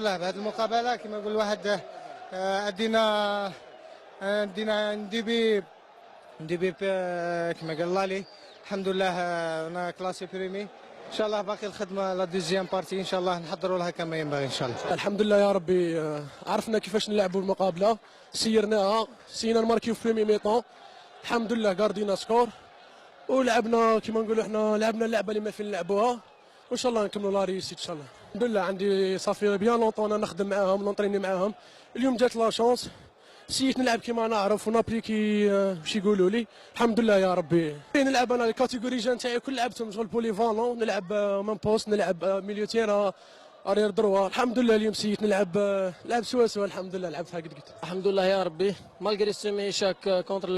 لله بهذه المقابله كما يقول الواحد ادينا نديبي كما قال الله لي الحمد لله انا كلاسي بريمي ان شاء الله باقي الخدمه لا دوزيام بارتي ان شاء الله نحضروا لها كما ينبغي ان شاء الله. الحمد لله يا ربي عرفنا كيفاش نلعبوا المقابله سيرناها سينا نماركيو في بريمي ميطون الحمد لله غاردينا سكور ولعبنا كما نقولوا احنا لعبنا اللعبه اللي ما فين نلعبوها وان شاء الله نكملوا لا ريسيت ان شاء الله. الحمد لله عندي صافي بيان لونطون انا نخدم معاهم نونطريني معاهم اليوم جات لا شونس سيت نلعب كيما نعرف ونابريكي واش يقولوا لي الحمد لله يا ربي. نلعب انا الكاتيجوري جان تاعي كل لعبتهم شغل بوليفالون نلعب من بوست نلعب ميليو تيرا ارير دروا الحمد لله اليوم سيت نلعب سوا الحمد لله لعبتها قد الحمد لله يا ربي مالغري سيمي ايشاك كونتر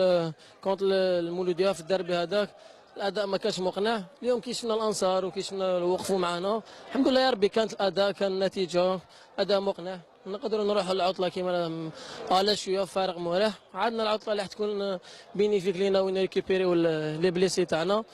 المولوديه في الدربي هذاك الاداء ما كانش مقنع. اليوم كي شفنا الانصار وكي شفنا وقفوا معنا الحمد لله يا ربي كانت الاداء كان النتيجه اداء مقنع نقدروا نروحوا العطله كيما على شويه فارغ مريح. عندنا العطله اللي حتكون بينيفيك لينا وين ريكيبيريو لي بليسي تاعنا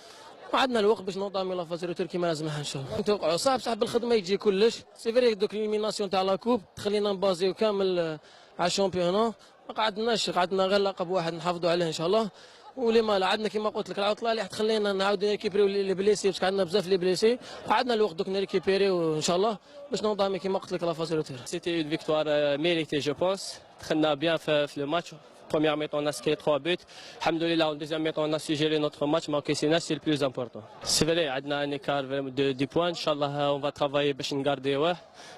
وعندنا الوقت باش نوطامي لا فازيروتور كيما لازمها ان شاء الله. نتوقعوا صاحب الخدمه يجي كلش سي فري دوك ليميناسيون تاع لا كوب تخلينا نبازيو كامل على الشامبيون ما قعدنا غير لقب واحد نحافظوا عليه ان شاء الله. ولي مال عندنا كيما قلت لك العطله اللي حتخلينا نعاودو نريكيبريو لي بليسي باسكو عندنا بزاف لي بليسي وعندنا الوقت دوك نريكيبيريو ان شاء الله باش نوضامي كيما قلت لك لا فازيروتور. سيتي اون فيكتوار ميريتي جو بونس دخلنا بيان في لو ماتش. Première mi-temps, on a inscrit 3 buts. Alhamdoulilah, en deuxième mi-temps, on a su gérer notre match, mais c'est le plus important. C'est vrai, on a un écart de 10 points. Inch'Allah, on va travailler pour garder.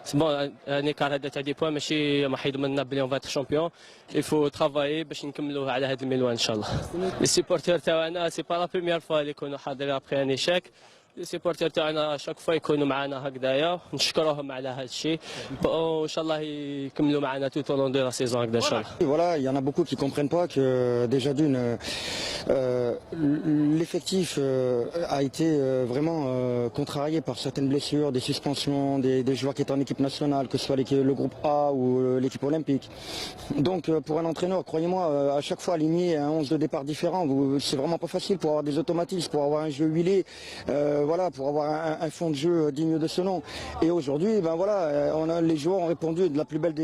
C'est bon, un écart de 10 points, mais on va être champion. Il faut travailler pour nous à la Inch'Allah. Les supporters, c'est pas la première fois qu'ils sont après un échec. Les supporters تاعنا chaque fois يكونوا معنا هكذايا نشكرهم على هذا الشيء وان شاء الله يكملوا معنا tout au long de la saison هكذا ان شاء الله. Voilà, il y en a beaucoup qui comprennent pas que déjà d'une l'effectif a été vraiment contrarié par certaines blessures, des suspensions, des joueurs qui étaient en équipe nationale, que ce soit le groupe A ou l'équipe olympique. Donc pour un entraîneur, croyez-moi, à chaque fois aligner un 11 de départ différent, c'est vraiment pas facile pour avoir des automatismes, pour avoir un jeu huilé. Voilà, pour avoir un fond de jeu digne de ce nom. Et aujourd'hui, ben voilà, les joueurs ont répondu de la plus belle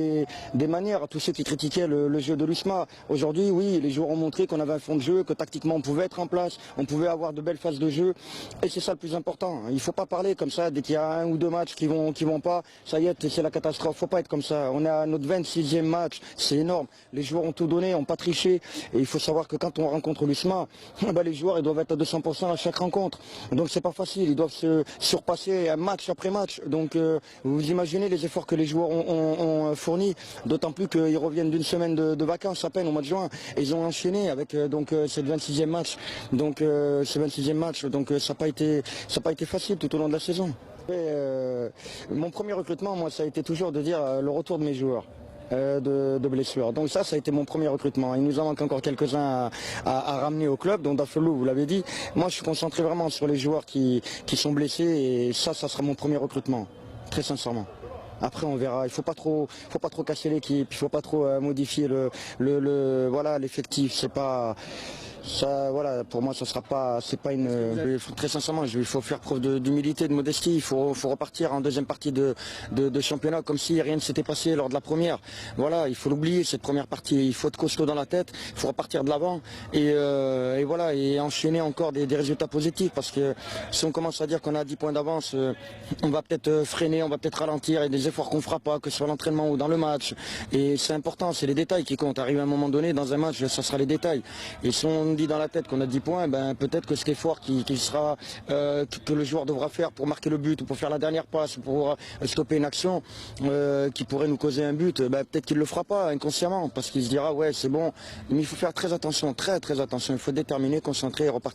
des manières à tous ceux qui critiquaient le jeu de l'USMA. Aujourd'hui, oui, les joueurs ont montré qu'on avait un fond de jeu, que tactiquement on pouvait être en place, on pouvait avoir de belles phases de jeu. Et c'est ça le plus important. Il ne faut pas parler comme ça dès qu'il y a un ou deux matchs qui vont pas. Ça y est, c'est la catastrophe. Il ne faut pas être comme ça. On est à notre 26e match, c'est énorme. Les joueurs ont tout donné, n'ont pas triché. Et il faut savoir que quand on rencontre l'USMA, ben les joueurs ils doivent être à 200% à chaque rencontre. Donc c'est pas facile. Ils doivent se surpasser match après match. Donc vous imaginez les efforts que les joueurs ont fournis, d'autant plus qu'ils reviennent d'une semaine de vacances à peine au mois de juin. Et ils ont enchaîné avec cette 26e match. Donc ce 26e match, donc ça n'a pas été facile tout au long de la saison. Et, mon premier recrutement, moi, ça a été toujours de dire le retour de mes joueurs. De blessures. Donc ça a été mon premier recrutement. Il nous en manque encore quelques-uns à ramener au club. Donc Dafelou, vous l'avez dit. Moi, je suis concentré vraiment sur les joueurs qui sont blessés et ça sera mon premier recrutement. Très sincèrement. Après, on verra. Il faut pas trop casser l'équipe. Il faut pas trop modifier voilà, l'effectif. C'est pas ça, voilà, pour moi, ça sera pas, c'est pas une. Très sincèrement, il faut faire preuve d'humilité, de modestie. Il faut repartir en deuxième partie de championnat comme si rien ne s'était passé lors de la première. Voilà, il faut l'oublier cette première partie. Il faut être costaud dans la tête. Il faut repartir de l'avant et voilà et enchaîner encore des résultats positifs parce que si on commence à dire qu'on a 10 points d'avance, on va peut-être freiner, on va peut-être ralentir et des efforts qu'on fera pas, que ce soit l'entraînement ou dans le match. Et c'est important, c'est les détails qui comptent. Arriver à un moment donné dans un match, ça sera les détails. Et si on dit dans la tête qu'on a 10 points, ben peut-être que cet effort qui sera que le joueur devra faire pour marquer le but ou pour faire la dernière passe, pour stopper une action qui pourrait nous causer un but, ben peut-être qu'il le fera pas inconsciemment parce qu'il se dira ouais c'est bon. Mais il faut faire très attention, très attention. Il faut déterminer, concentrer et repartir.